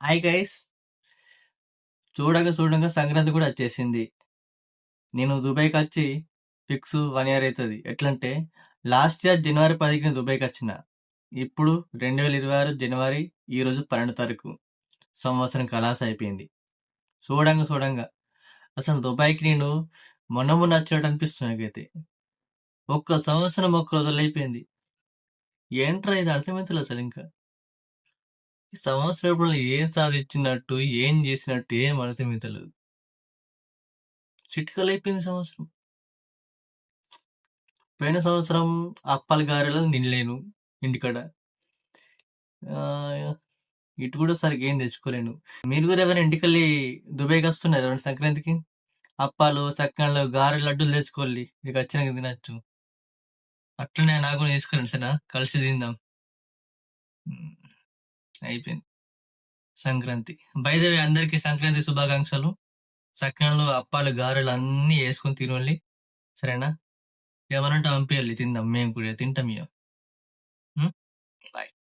Hi guys. చూడంగా సంక్రాంతి కూడా వచ్చేసింది. నేను దుబాయ్కి వచ్చి ఫిక్స్ 1 ఇయర్ అవుతుంది. ఎట్లంటే లాస్ట్ ఇయర్ జనవరి 10కి నేను దుబాయ్కి వచ్చిన. ఇప్పుడు 2026 జనవరి ఈ రోజు 12 తారీఖు. సంవత్సరం కలాస అయిపోయింది. చూడంగా అసలు దుబాయ్కి నేను మొన్న వచ్చినట్టు అనిపిస్తుంది నాకైతే. ఒక్క సంవత్సరం ఒక్క రోజుల్లో అయిపోయింది. ఏంట్రా ఇది అర్థమవుతలేదు అసలు ఇంకా. ఈ సంవత్సరం ఏం సాధించినట్టు ఏం చేసినట్టు ఏం అర్థమవుతలేదు. చిటికలు అయిపోయింది సంవత్సరం. పోయిన సంవత్సరం అప్పాలు గారెలు తినలేను ఇంటికాడ. ఆ, ఇటు కూడా సరిగ్గా ఏం తెచ్చుకోలేను. మీరు కూడా ఎవరైనా ఇంటికెళ్ళి దుబాయ్కి వస్తున్నారు ఎవరైనా సంక్రాంతికి? అప్పాలు సక్నాలు గారెలు లడ్డూలు తెచ్చుకోవాలి, ఇక వచ్చినాక తినచ్చు. అట్లనే నాకు కూడా తీసుకురండి సరేనా, కలిసి తిందాం. ఉమ్, అయిపోయింది సంక్రాంతి. బై ద వే అందరికీ సంక్రాంతి శుభాకాంక్షలు. సక్నాలు అప్పాలు గారెలు అన్నీ వేసుకొని తినాలి సరేనా. ఏమనంటే పంపించాలి, తిందాం, మేము కూడా తింటాం ఇక. బాయ్.